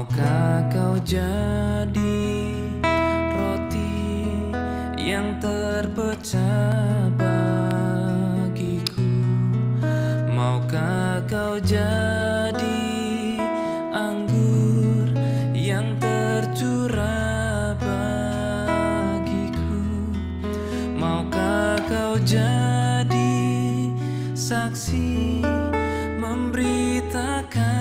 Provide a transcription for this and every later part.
Maukah kau jadi roti yang terpecah bagiku? Maukah kau jadi anggur yang tercurah bagiku? Maukah kau jadi saksi memberitakan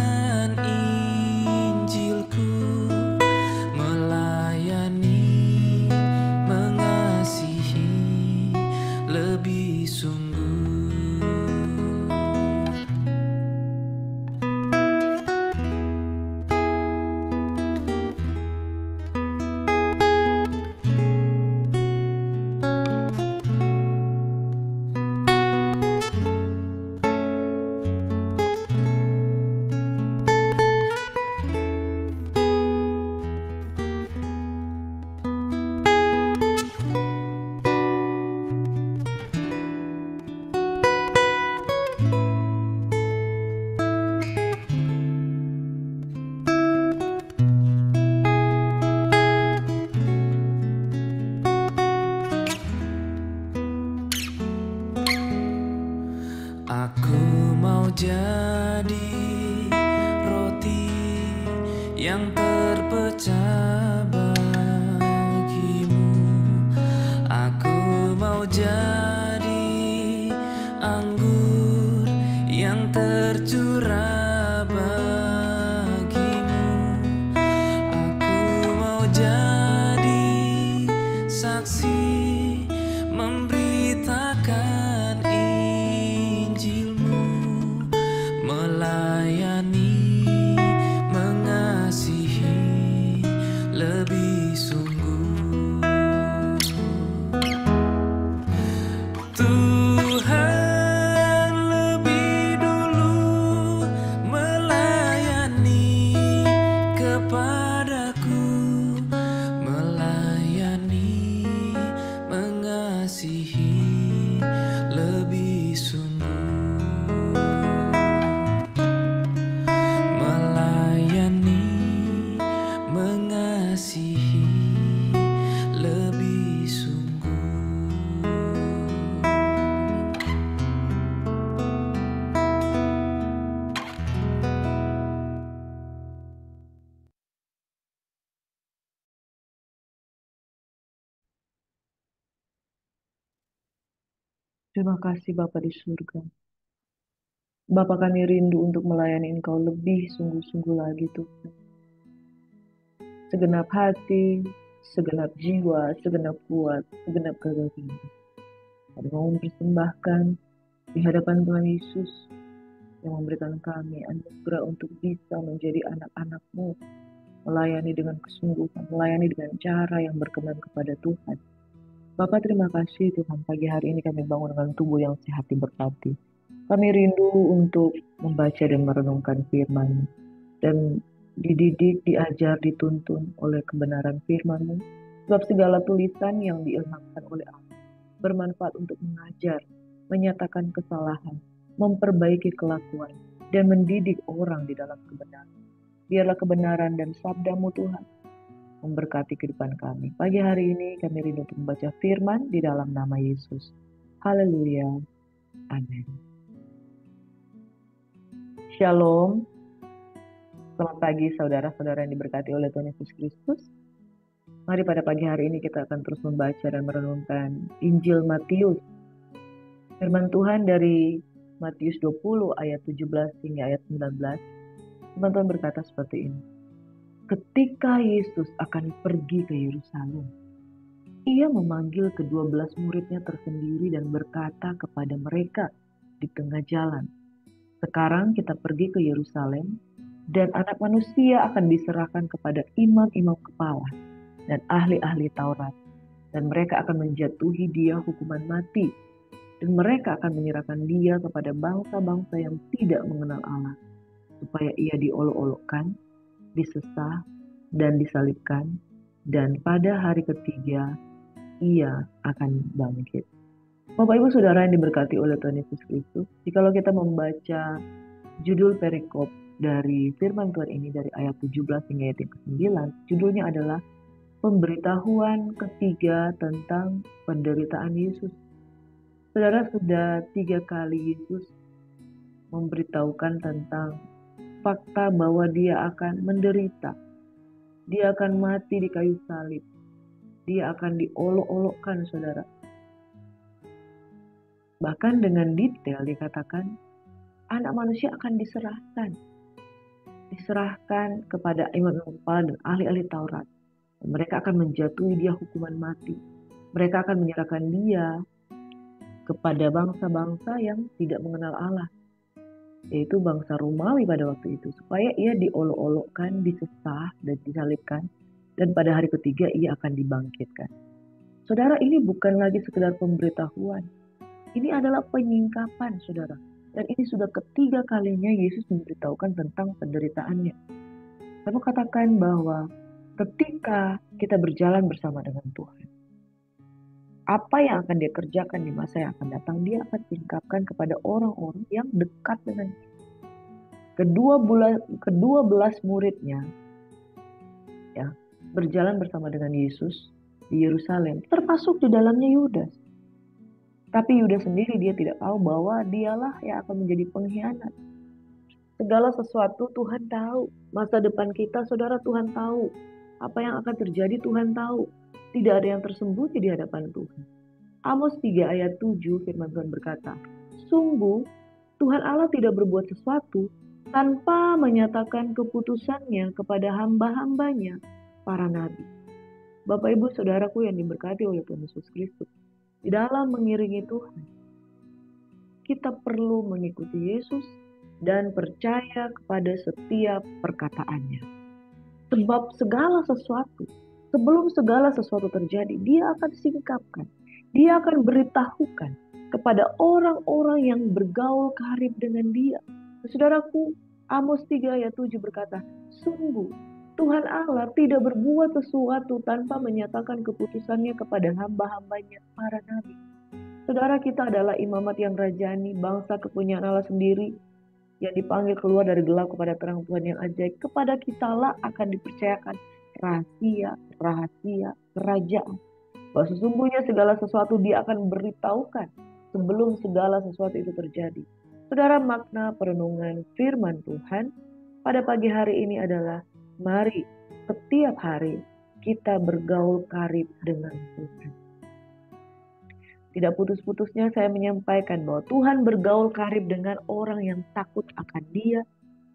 Injilku, melayani, mengasihi lebih sungguh. Aku mau jadi roti yang terpecah bagimu. Aku mau jadi anggur yang tercurah bagimu. Aku mau jadi saksi memberitakan Injilmu, melayani, mengasihi lebih sungguh. Tuhan lebih dulu melayani kepadaku, melayani, mengasihi lebih sungguh, melayani, mengasihi lebih sungguh. Terima kasih Bapa di surga. Bapa, kami rindu untuk melayani Engkau lebih sungguh-sungguh lagi Tuhan. Segenap hati, segenap jiwa, segenap kuat, segenap gagah kami. Kami mau mempersembahkan di hadapan Tuhan Yesus yang memberikan kami anugerah untuk bisa menjadi anak-anak-Mu, melayani dengan kesungguhan, melayani dengan cara yang berkenan kepada Tuhan. Bapak, terima kasih Tuhan, pagi hari ini kami bangun dengan tubuh yang sehat diberkati. Kami rindu untuk membaca dan merenungkan firman-Mu, dan dididik, diajar, dituntun oleh kebenaran firman-Mu. Sebab segala tulisan yang diilhamkan oleh Allah bermanfaat untuk mengajar, menyatakan kesalahan, memperbaiki kelakuan, dan mendidik orang di dalam kebenaran. Biarlah kebenaran dan sabda-Mu Tuhan memberkati kehidupan kami. Pagi hari ini kami rindu untuk membaca firman di dalam nama Yesus. Haleluya. Amin. Shalom. Selamat pagi saudara-saudara yang diberkati oleh Tuhan Yesus Kristus. Mari pada pagi hari ini kita akan terus membaca dan merenungkan Injil Matius. Firman Tuhan dari Matius 20 ayat 17 hingga ayat 19. Firman Tuhan berkata seperti ini. Ketika Yesus akan pergi ke Yerusalem, ia memanggil ke-12 muridnya tersendiri dan berkata kepada mereka di tengah jalan, sekarang kita pergi ke Yerusalem, dan anak manusia akan diserahkan kepada imam-imam kepala dan ahli-ahli Taurat, dan mereka akan menjatuhi dia hukuman mati, dan mereka akan menyerahkan dia kepada bangsa-bangsa yang tidak mengenal Allah, supaya ia diolok-olokkan, disesah, dan disalibkan, dan pada hari ketiga ia akan bangkit. Bapak Ibu Saudara yang diberkati oleh Tuhan Yesus Kristus, jikalau kita membaca judul perikop dari firman Tuhan ini dari ayat 17 hingga ayat yang ke-9, judulnya adalah pemberitahuan ketiga tentang penderitaan Yesus. Saudara, sudah 3 kali Yesus memberitahukan tentang fakta bahwa dia akan menderita. Dia akan mati di kayu salib. Dia akan diolok-olokkan, saudara. Bahkan dengan detail dikatakan, anak manusia akan diserahkan. Diserahkan kepada imam-imam kepala dan ahli-ahli Taurat. Dan mereka akan menjatuhi dia hukuman mati. Mereka akan menyerahkan dia kepada bangsa-bangsa yang tidak mengenal Allah, yaitu bangsa Romawi pada waktu itu, supaya ia diolok-olokkan, disesah, dan disalibkan, dan pada hari ketiga ia akan dibangkitkan. Saudara, ini bukan lagi sekedar pemberitahuan, ini adalah penyingkapan, saudara. Dan ini sudah ketiga kalinya Yesus memberitahukan tentang penderitaannya. Saya mau katakan bahwa ketika kita berjalan bersama dengan Tuhan, apa yang akan dia kerjakan di masa yang akan datang, dia akan singkapkan kepada orang-orang yang dekat dengan dia. Kedua belas muridnya ya berjalan bersama dengan Yesus di Yerusalem, termasuk di dalamnya Yudas. Tapi Yudas sendiri dia tidak tahu bahwa dialah yang akan menjadi pengkhianat. Segala sesuatu Tuhan tahu. Masa depan kita, saudara, Tuhan tahu. Apa yang akan terjadi Tuhan tahu. Tidak ada yang tersembunyi di hadapan Tuhan. Amos 3 ayat 7 firman Tuhan berkata, sungguh Tuhan Allah tidak berbuat sesuatu tanpa menyatakan keputusannya kepada hamba-hambanya, para nabi. Bapak Ibu Saudaraku yang diberkati oleh Tuhan Yesus Kristus, di dalam mengiringi Tuhan, kita perlu mengikuti Yesus dan percaya kepada setiap perkataannya. Sebab sebelum segala sesuatu terjadi, dia akan singkapkan. Dia akan beritahukan kepada orang-orang yang bergaul karib dengan dia. Saudaraku, Amos 3 ayat 7 berkata, sungguh Tuhan Allah tidak berbuat sesuatu tanpa menyatakan keputusannya kepada hamba-hambanya, para nabi. Saudara, kita adalah imamat yang rajani, bangsa kepunyaan Allah sendiri, yang dipanggil keluar dari gelap kepada terang Tuhan yang ajaib. Kepada kitalah akan dipercayakan rahasia kerajaan. Bahwa sesungguhnya segala sesuatu dia akan beritahukan sebelum segala sesuatu itu terjadi. Saudara, makna perenungan firman Tuhan pada pagi hari ini adalah, mari setiap hari kita bergaul karib dengan Tuhan. Tidak putus-putusnya saya menyampaikan bahwa Tuhan bergaul karib dengan orang yang takut akan dia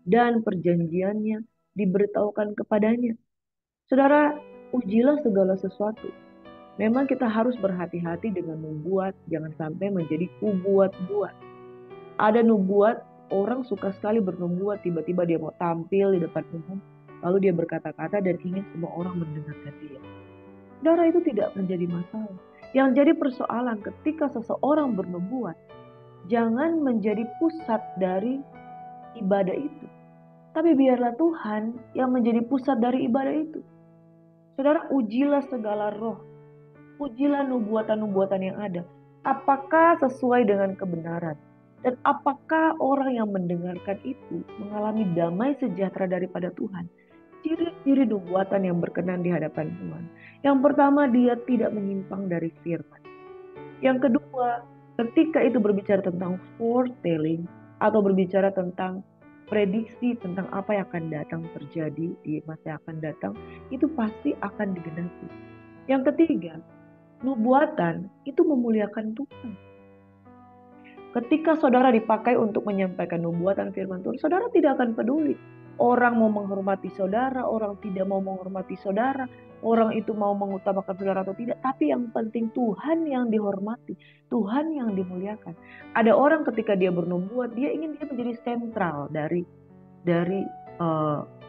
dan perjanjiannya diberitahukan kepadanya. Saudara, ujilah segala sesuatu. Memang kita harus berhati-hati dengan nubuat, jangan sampai menjadi kubuat-buat. Ada nubuat, orang suka sekali bernubuat, tiba-tiba dia mau tampil di depan umum, lalu dia berkata-kata dan ingin semua orang mendengarkan dia. Saudara, itu tidak menjadi masalah. Yang jadi persoalan ketika seseorang bernubuat, jangan menjadi pusat dari ibadah itu. Tapi biarlah Tuhan yang menjadi pusat dari ibadah itu. Saudara, ujilah segala roh. Ujilah nubuatan-nubuatan yang ada. Apakah sesuai dengan kebenaran? Dan apakah orang yang mendengarkan itu mengalami damai sejahtera daripada Tuhan? Ciri-ciri nubuatan yang berkenan di hadapan Tuhan. Yang pertama, dia tidak menyimpang dari firman. Yang kedua, ketika itu berbicara tentang foretelling atau berbicara tentang prediksi tentang apa yang akan datang terjadi di masa yang akan datang, itu pasti akan digenapi. Yang ketiga, nubuatan itu memuliakan Tuhan. Ketika saudara dipakai untuk menyampaikan nubuatan firman Tuhan, saudara tidak akan peduli. Orang mau menghormati saudara, orang tidak mau menghormati saudara, orang itu mau mengutamakan saudara atau tidak. Tapi yang penting Tuhan yang dihormati, Tuhan yang dimuliakan. Ada orang ketika dia bernubuat, dia ingin dia menjadi sentral dari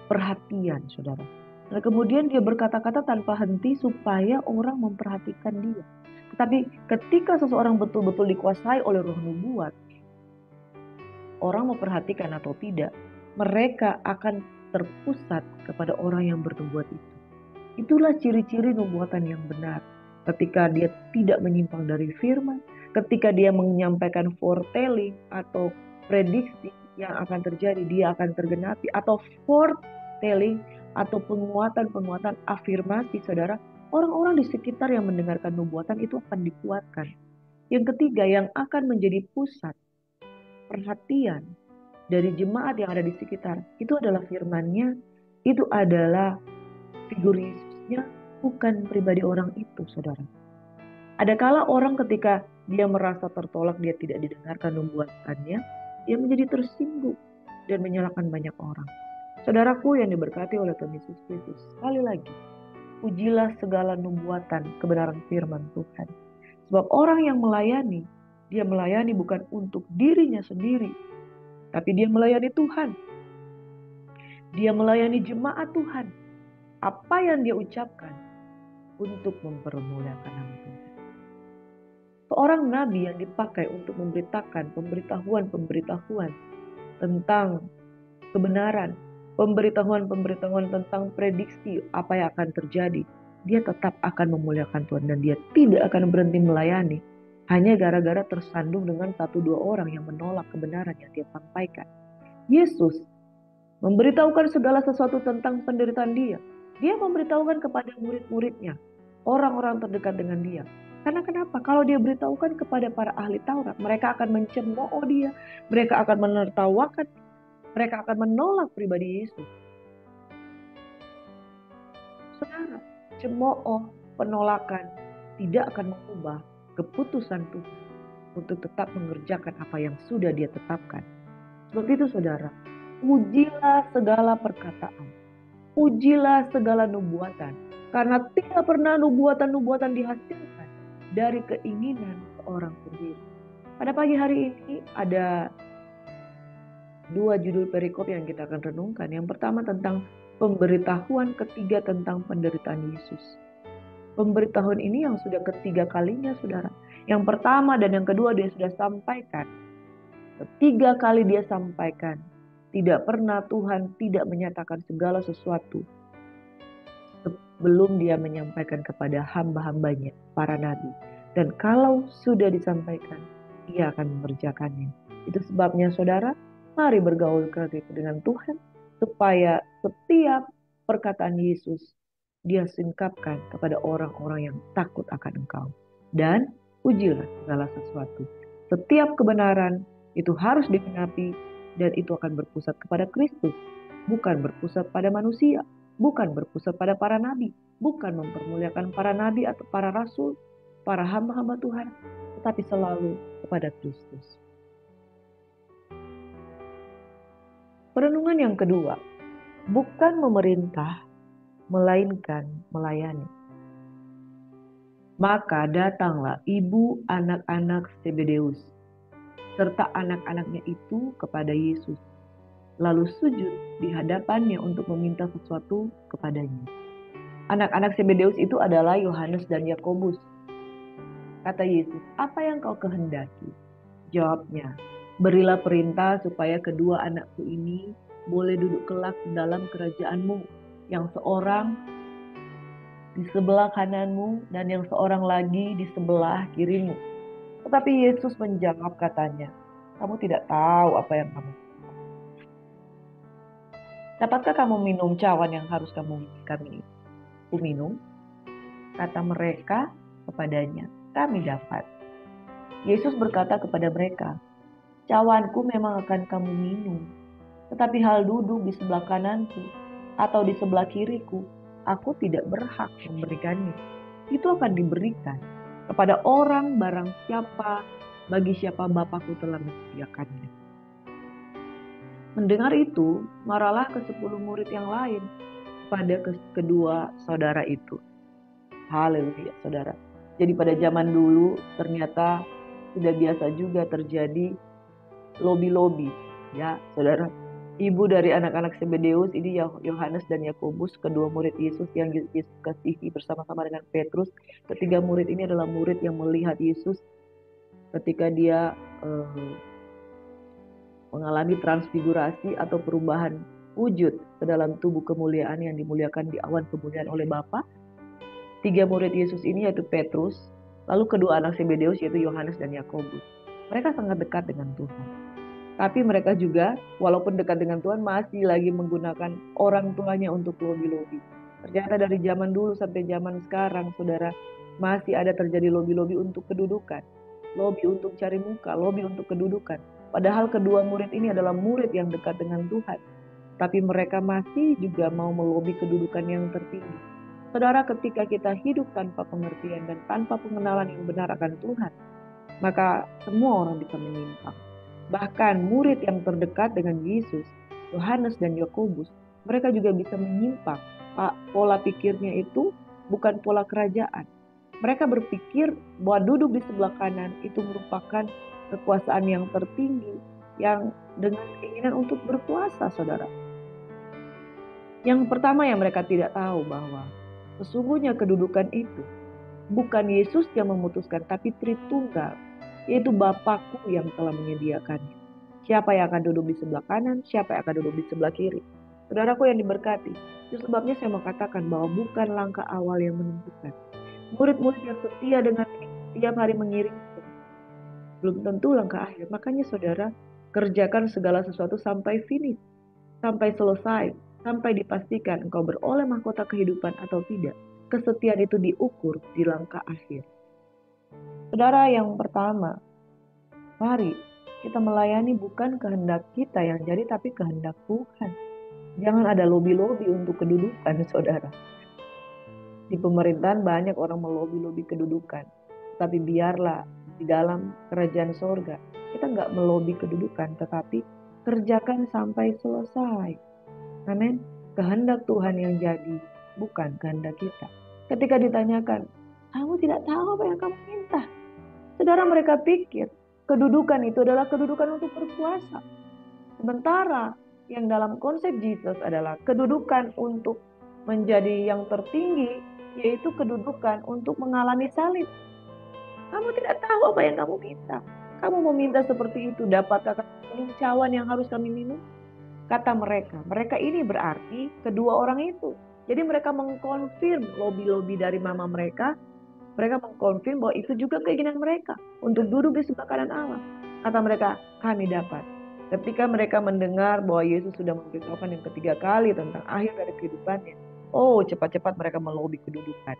perhatian saudara. Nah, kemudian dia berkata-kata tanpa henti supaya orang memperhatikan dia. Tetapi ketika seseorang betul-betul dikuasai oleh roh nubuat, orang memperhatikan atau tidak, mereka akan terpusat kepada orang yang bernubuat itu. Itulah ciri-ciri nubuatan yang benar. Ketika dia tidak menyimpang dari firman, ketika dia menyampaikan foretelling atau prediksi, yang akan terjadi, dia akan tergenapi. Atau foretelling, atau penguatan-penguatan afirmasi, saudara. Orang-orang di sekitar yang mendengarkan nubuatan itu akan dikuatkan. Yang ketiga, yang akan menjadi pusat perhatian dari jemaat yang ada di sekitar, itu adalah firman-Nya, itu adalah figur Yesusnya, bukan pribadi orang itu, saudara. Adakala orang ketika dia merasa tertolak, dia tidak didengarkan nubuatannya, dia menjadi tersinggung dan menyalahkan banyak orang. Saudaraku yang diberkati oleh Tuhan Yesus Kristus, sekali lagi, ujilah segala nubuatan kebenaran firman Tuhan. Sebab orang yang melayani, dia melayani bukan untuk dirinya sendiri, tapi dia melayani Tuhan. Dia melayani jemaat Tuhan. Apa yang dia ucapkan untuk mempermuliakan nama Tuhan. Seorang nabi yang dipakai untuk memberitakan pemberitahuan tentang kebenaran, pemberitahuan tentang prediksi apa yang akan terjadi, dia tetap akan memuliakan Tuhan dan dia tidak akan berhenti melayani hanya gara-gara tersandung dengan satu dua orang yang menolak kebenaran yang dia sampaikan. Yesus memberitahukan segala sesuatu tentang penderitaan dia. Dia memberitahukan kepada murid-muridnya, orang-orang terdekat dengan dia. Karena kenapa? Kalau dia beritahukan kepada para ahli Taurat, mereka akan mencemooh dia, mereka akan menertawakan, mereka akan menolak pribadi Yesus. Saudara, cemooh, penolakan tidak akan mengubah keputusan Tuhan untuk tetap mengerjakan apa yang sudah dia tetapkan. Sebab itu saudara, ujilah segala perkataan, ujilah segala nubuatan, karena tidak pernah nubuatan-nubuatan dihasilkan dari keinginan seorang sendiri. Pada pagi hari ini ada dua judul perikop yang kita akan renungkan. Yang pertama tentang pemberitahuan, ketiga tentang penderitaan Yesus. Pemberitahuan ini yang sudah ketiga kalinya, saudara. Yang pertama dan yang kedua dia sudah sampaikan. Ketiga kali dia sampaikan. Tidak pernah Tuhan tidak menyatakan segala sesuatu sebelum dia menyampaikan kepada hamba-hambanya, para nabi. Dan kalau sudah disampaikan, dia akan mengerjakannya. Itu sebabnya saudara, mari bergaul kreatif dengan Tuhan, supaya setiap perkataan Yesus dia singkapkan kepada orang-orang yang takut akan Engkau. Dan ujilah segala sesuatu. Setiap kebenaran itu harus digenapi dan itu akan berpusat kepada Kristus, bukan berpusat pada manusia, bukan berpusat pada para nabi, bukan mempermuliakan para nabi atau para rasul, para hamba-hamba Tuhan, tetapi selalu kepada Kristus. Perenungan yang kedua, bukan memerintah, melainkan melayani. Maka datanglah ibu anak-anak Zebedeus serta anak-anaknya itu kepada Yesus, lalu sujud di hadapannya untuk meminta sesuatu kepadanya. Anak-anak Zebedeus itu adalah Yohanes dan Yakobus. Kata Yesus, apa yang kau kehendaki? Jawabnya, berilah perintah supaya kedua anakku ini boleh duduk kelak dalam kerajaanmu, yang seorang di sebelah kananmu dan yang seorang lagi di sebelah kirimu. Tetapi Yesus menjawab katanya, kamu tidak tahu apa yang kamu. Dapatkah kamu minum cawan yang harus kami minum? Kata mereka kepadanya, kami dapat. Yesus berkata kepada mereka, cawanku memang akan kamu minum, tetapi hal duduk di sebelah kananku atau di sebelah kiriku, aku tidak berhak memberikannya. Itu akan diberikan kepada orang barang siapa, bagi siapa Bapakku telah menyediakannya. Mendengar itu, marahlah ke-10 murid yang lain pada kedua saudara itu. Haleluya, saudara. Jadi pada zaman dulu ternyata sudah biasa juga terjadi lobby-lobby, ya, saudara. Ibu dari anak-anak Zebedeus ini Yohanes dan Yakobus, kedua murid Yesus yang Yesus kasihi bersama-sama dengan Petrus. Ketiga murid ini adalah murid yang melihat Yesus ketika dia mengalami transfigurasi atau perubahan wujud ke dalam tubuh kemuliaan yang dimuliakan di awan kemuliaan oleh Bapa. Tiga murid Yesus ini yaitu Petrus, lalu kedua anak Zebedeus yaitu Yohanes dan Yakobus. Mereka sangat dekat dengan Tuhan. Tapi mereka juga walaupun dekat dengan Tuhan masih lagi menggunakan orang tuanya untuk lobby-lobby. Ternyata dari zaman dulu sampai zaman sekarang, saudara, masih ada terjadi lobby-lobby untuk kedudukan. Lobby untuk cari muka, lobby untuk kedudukan. Padahal kedua murid ini adalah murid yang dekat dengan Tuhan. Tapi mereka masih juga mau melobi kedudukan yang tertinggi. Saudara, ketika kita hidup tanpa pengertian dan tanpa pengenalan yang benar akan Tuhan, maka semua orang bisa menyimpang. Bahkan murid yang terdekat dengan Yesus, Yohanes dan Yakobus, mereka juga bisa menyimpang. Pola pikirnya itu bukan pola kerajaan. Mereka berpikir bahwa duduk di sebelah kanan itu merupakan kekuasaan yang tertinggi, yang dengan keinginan untuk berkuasa, saudara. Yang pertama yang mereka tidak tahu bahwa sesungguhnya kedudukan itu bukan Yesus yang memutuskan, tapi Tritunggal, yaitu Bapakku yang telah menyediakannya. Siapa yang akan duduk di sebelah kanan, siapa yang akan duduk di sebelah kiri. Saudaraku yang diberkati, itu sebabnya saya mau katakan bahwa bukan langkah awal yang menentukan. Murid-murid yang setia dengan tiap hari mengiring, belum tentu langkah akhir. Makanya saudara, kerjakan segala sesuatu sampai finish, sampai selesai, sampai dipastikan engkau beroleh mahkota kehidupan atau tidak. Kesetiaan itu diukur di langkah akhir. Saudara, yang pertama, mari kita melayani bukan kehendak kita yang jadi, tapi kehendak Tuhan. Jangan ada lobi-lobi untuk kedudukan, saudara. Di pemerintahan banyak orang melobi-lobi kedudukan. Tapi biarlah di dalam kerajaan sorga, kita nggak melobi kedudukan, tetapi kerjakan sampai selesai. Amin. Kehendak Tuhan yang jadi, bukan kehendak kita. Ketika ditanyakan, kamu tidak tahu apa yang kamu minta. Saudara, mereka pikir kedudukan itu adalah kedudukan untuk berkuasa. Sementara yang dalam konsep Jesus adalah kedudukan untuk menjadi yang tertinggi, yaitu kedudukan untuk mengalami salib. Kamu tidak tahu apa yang kamu minta. Kamu meminta seperti itu, dapatkah kamu minum cawan yang harus kami minum? Kata mereka ini berarti kedua orang itu. Jadi mereka mengkonfirm lobi-lobi dari mama mereka. Mereka mengkonfirm bahwa itu juga keinginan mereka untuk duduk di sebelah kanan Allah. Kata mereka, kami dapat. Ketika mereka mendengar bahwa Yesus sudah memberitahukan yang ketiga kali tentang akhir dari kehidupannya, oh cepat-cepat mereka melobi kedudukan.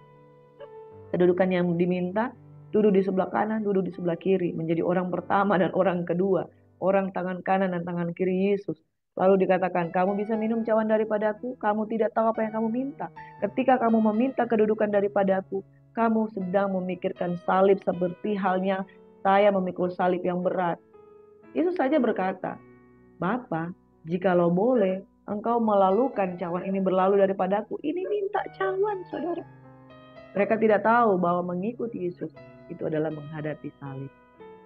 Kedudukan yang diminta, duduk di sebelah kanan, duduk di sebelah kiri, menjadi orang pertama dan orang kedua, orang tangan kanan dan tangan kiri Yesus. Lalu dikatakan, kamu bisa minum cawan daripadaku, kamu tidak tahu apa yang kamu minta. Ketika kamu meminta kedudukan daripadaku, kamu sedang memikirkan salib seperti halnya saya memikul salib yang berat. Yesus saja berkata, Bapa, jikalau boleh, engkau melalukan cawan ini berlalu daripadaku. Ini minta cawan, saudara. Mereka tidak tahu bahwa mengikuti Yesus itu adalah menghadapi salib.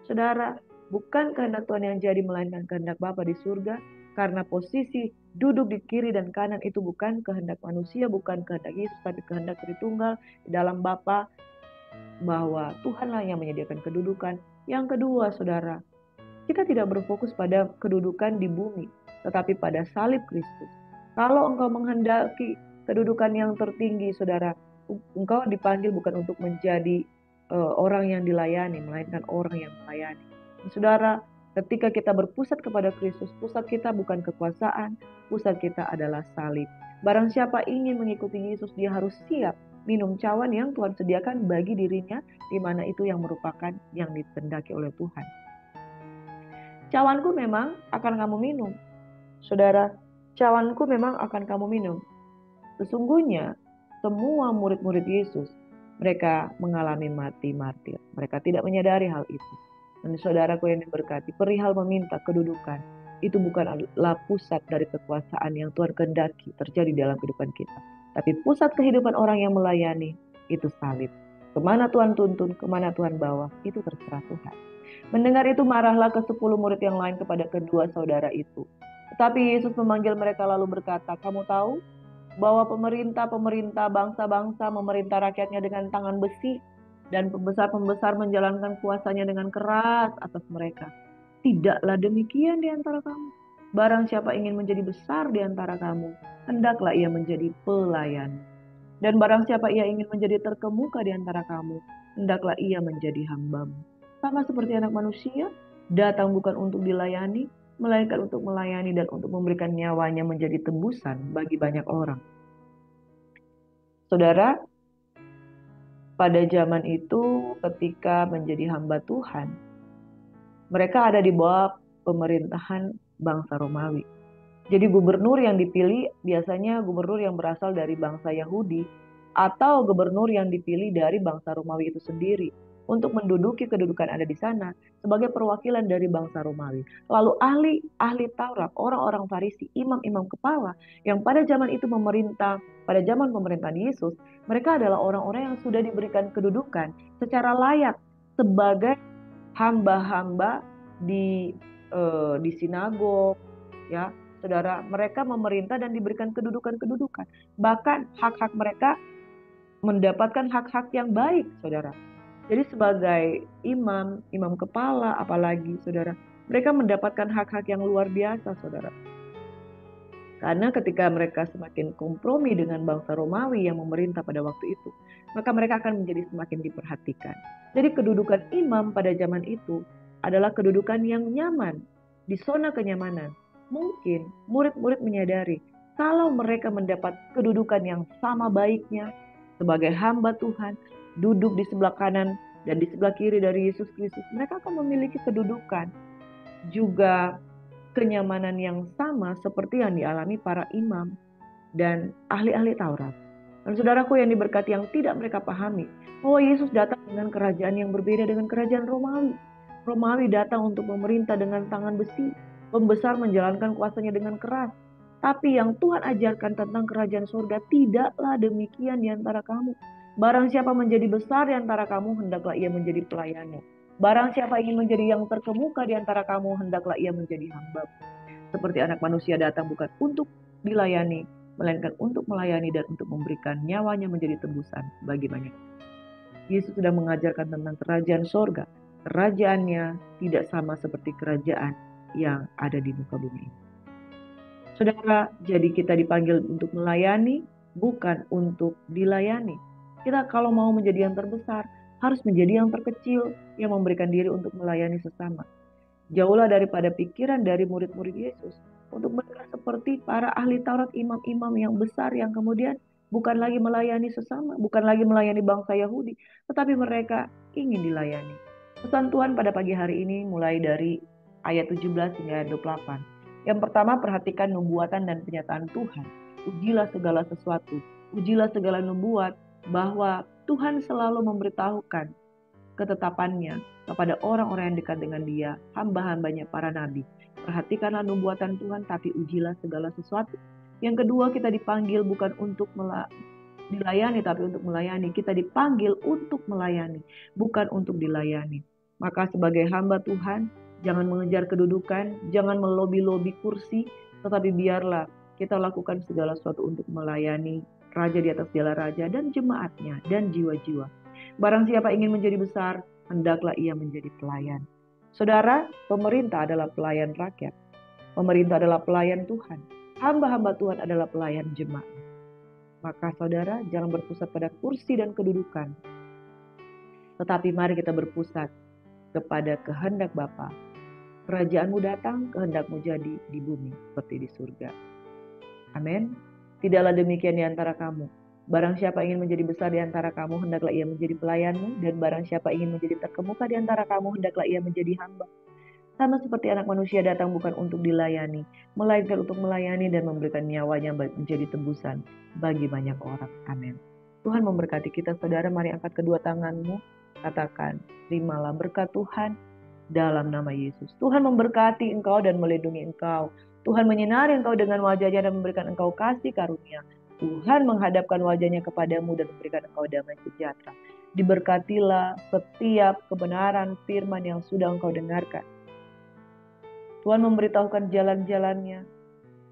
Saudara, bukan kehendak Tuhan yang jadi, melainkan kehendak Bapa di surga. Karena posisi duduk di kiri dan kanan itu bukan kehendak manusia, bukan kehendak Yesus, tapi kehendak Tritunggal di dalam Bapa, bahwa Tuhanlah yang menyediakan kedudukan. Yang kedua, saudara, kita tidak berfokus pada kedudukan di bumi, tetapi pada salib Kristus. Kalau engkau menghendaki kedudukan yang tertinggi, saudara, engkau dipanggil bukan untuk menjadi orang yang dilayani, melainkan orang yang melayani. Saudara, ketika kita berpusat kepada Kristus, pusat kita bukan kekuasaan, pusat kita adalah salib. Barang siapa ingin mengikuti Yesus, dia harus siap minum cawan yang Tuhan sediakan bagi dirinya, di mana itu yang merupakan yang dikehendaki oleh Tuhan. Cawanku memang akan kamu minum. Saudara, cawanku memang akan kamu minum. Sesungguhnya, semua murid-murid Yesus, mereka mengalami mati martir. Mereka tidak menyadari hal itu. Dan saudaraku yang diberkati, perihal meminta kedudukan, itu bukanlah pusat dari kekuasaan yang Tuhan kehendaki terjadi dalam kehidupan kita. Tapi pusat kehidupan orang yang melayani, itu salib. Kemana Tuhan tuntun, kemana Tuhan bawa, itu terserah Tuhan. Mendengar itu marahlah ke-10 murid yang lain kepada kedua saudara itu. Tetapi Yesus memanggil mereka lalu berkata, kamu tahu bahwa pemerintah-pemerintah bangsa-bangsa memerintah rakyatnya dengan tangan besi, dan pembesar-pembesar menjalankan kuasanya dengan keras atas mereka. Tidaklah demikian di antara kamu. Barang siapa ingin menjadi besar di antara kamu, hendaklah ia menjadi pelayan. Dan barang siapa ia ingin menjadi terkemuka di antara kamu, hendaklah ia menjadi hambamu. Sama seperti anak manusia, datang bukan untuk dilayani, melainkan untuk melayani dan untuk memberikan nyawanya menjadi tebusan bagi banyak orang. Saudara, pada zaman itu ketika menjadi hamba Tuhan, mereka ada di bawah pemerintahan bangsa Romawi. Jadi gubernur yang dipilih biasanya gubernur yang berasal dari bangsa Yahudi atau gubernur yang dipilih dari bangsa Romawi itu sendiri untuk menduduki kedudukan ada di sana sebagai perwakilan dari bangsa Romawi. Lalu ahli Taurat, orang-orang Farisi, imam-imam kepala yang pada zaman itu memerintah, pada zaman pemerintahan Yesus, mereka adalah orang-orang yang sudah diberikan kedudukan secara layak sebagai hamba-hamba di di sinagog, ya. Saudara, mereka memerintah dan diberikan kedudukan-kedudukan. Bahkan hak-hak mereka mendapatkan hak-hak yang baik, saudara. Jadi sebagai imam, imam kepala apalagi, saudara, mereka mendapatkan hak-hak yang luar biasa, saudara. Karena ketika mereka semakin kompromi dengan bangsa Romawi yang memerintah pada waktu itu, maka mereka akan menjadi semakin diperhatikan. Jadi kedudukan imam pada zaman itu adalah kedudukan yang nyaman, di zona kenyamanan. Mungkin murid-murid menyadari kalau mereka mendapat kedudukan yang sama baiknya sebagai hamba Tuhan, duduk di sebelah kanan dan di sebelah kiri dari Yesus Kristus, mereka akan memiliki kedudukan juga kenyamanan yang sama seperti yang dialami para imam dan ahli-ahli Taurat. Dan saudaraku yang diberkati, yang tidak mereka pahami bahwa Yesus datang dengan kerajaan yang berbeda dengan kerajaan Romawi. Romawi datang untuk memerintah dengan tangan besi, pembesar menjalankan kuasanya dengan keras. Tapi yang Tuhan ajarkan tentang kerajaan surga tidaklah demikian di antara kamu. Barang siapa menjadi besar di antara kamu, hendaklah ia menjadi pelayanmu. Barang siapa ingin menjadi yang terkemuka di antara kamu, hendaklah ia menjadi hamba. Seperti anak manusia datang bukan untuk dilayani, melainkan untuk melayani dan untuk memberikan nyawanya menjadi tebusan bagi banyak. Yesus sudah mengajarkan tentang kerajaan sorga. Kerajaannya tidak sama seperti kerajaan yang ada di muka bumi. Saudara, jadi kita dipanggil untuk melayani, bukan untuk dilayani. Kita kalau mau menjadi yang terbesar, harus menjadi yang terkecil, yang memberikan diri untuk melayani sesama. Jauhlah daripada pikiran dari murid-murid Yesus untuk mereka seperti para ahli Taurat, imam-imam yang besar yang kemudian bukan lagi melayani sesama, bukan lagi melayani bangsa Yahudi, tetapi mereka ingin dilayani. Pesan Tuhan pada pagi hari ini mulai dari ayat 17 hingga ayat 28. Yang pertama, perhatikan nubuatan dan penyataan Tuhan. Ujilah segala sesuatu, ujilah segala nubuat, bahwa Tuhan selalu memberitahukan ketetapannya kepada orang-orang yang dekat dengan dia, hamba-hambanya para nabi. Perhatikanlah nubuatan Tuhan, tapi ujilah segala sesuatu. Yang kedua, kita dipanggil bukan untuk dilayani, tapi untuk melayani. Kita dipanggil untuk melayani, bukan untuk dilayani. Maka sebagai hamba Tuhan, jangan mengejar kedudukan, jangan melobi-lobi kursi, tetapi biarlah kita lakukan segala sesuatu untuk melayani Raja di atas segala raja dan jemaatnya dan jiwa-jiwa. Barang siapa ingin menjadi besar, hendaklah ia menjadi pelayan. Saudara, pemerintah adalah pelayan rakyat. Pemerintah adalah pelayan Tuhan. Hamba-hamba Tuhan adalah pelayan jemaat. Maka saudara, jangan berpusat pada kursi dan kedudukan. Tetapi mari kita berpusat kepada kehendak Bapa. Kerajaanmu datang, kehendakmu jadi di bumi seperti di surga. Amin. Tidaklah demikian di antara kamu. Barang siapa ingin menjadi besar di antara kamu, hendaklah ia menjadi pelayanmu. Dan barang siapa ingin menjadi terkemuka di antara kamu, hendaklah ia menjadi hamba. Sama seperti anak manusia datang bukan untuk dilayani, melainkan untuk melayani dan memberikan nyawanya menjadi tebusan bagi banyak orang. Amin. Tuhan memberkati kita, saudara. Mari angkat kedua tanganmu. Katakan, terimalah berkat Tuhan dalam nama Yesus. Tuhan memberkati engkau dan melindungi engkau. Tuhan menyinari engkau dengan wajahnya dan memberikan engkau kasih karunia. Tuhan menghadapkan wajahnya kepadamu dan memberikan engkau damai sejahtera. Diberkatilah setiap kebenaran firman yang sudah engkau dengarkan. Tuhan memberitahukan jalan-jalannya.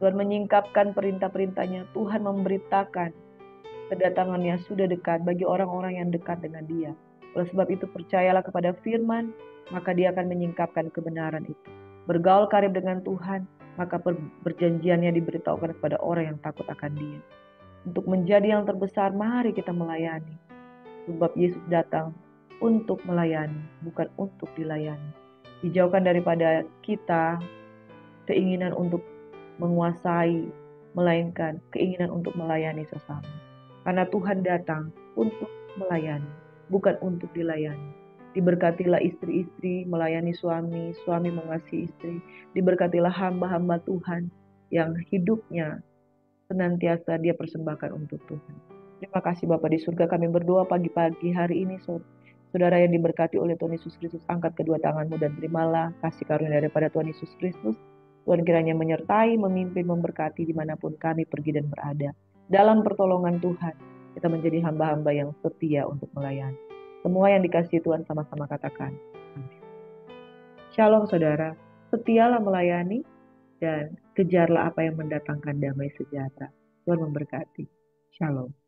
Tuhan menyingkapkan perintah-perintahnya. Tuhan memberitakan kedatangannya sudah dekat bagi orang-orang yang dekat dengan dia. Oleh sebab itu percayalah kepada firman, maka dia akan menyingkapkan kebenaran itu. Bergaul karib dengan Tuhan, maka perjanjiannya diberitahukan kepada orang yang takut akan dia. Untuk menjadi yang terbesar, mari kita melayani. Sebab Yesus datang untuk melayani, bukan untuk dilayani. Dijauhkan daripada kita keinginan untuk menguasai, melainkan keinginan untuk melayani sesama. Karena Tuhan datang untuk melayani, bukan untuk dilayani. Diberkatilah istri-istri melayani suami, suami mengasihi istri. Diberkatilah hamba-hamba Tuhan yang hidupnya senantiasa dia persembahkan untuk Tuhan. Terima kasih Bapak di surga, kami berdoa pagi-pagi hari ini, saudara yang diberkati oleh Tuhan Yesus Kristus, angkat kedua tanganmu dan terimalah kasih karunia daripada Tuhan Yesus Kristus. Tuhan kiranya menyertai, memimpin, memberkati dimanapun kami pergi dan berada. Dalam pertolongan Tuhan, kita menjadi hamba-hamba yang setia untuk melayani. Semua yang dikasihi Tuhan sama-sama katakan. Amin. Shalom saudara, setialah melayani dan kejarlah apa yang mendatangkan damai sejahtera. Tuhan memberkati. Shalom.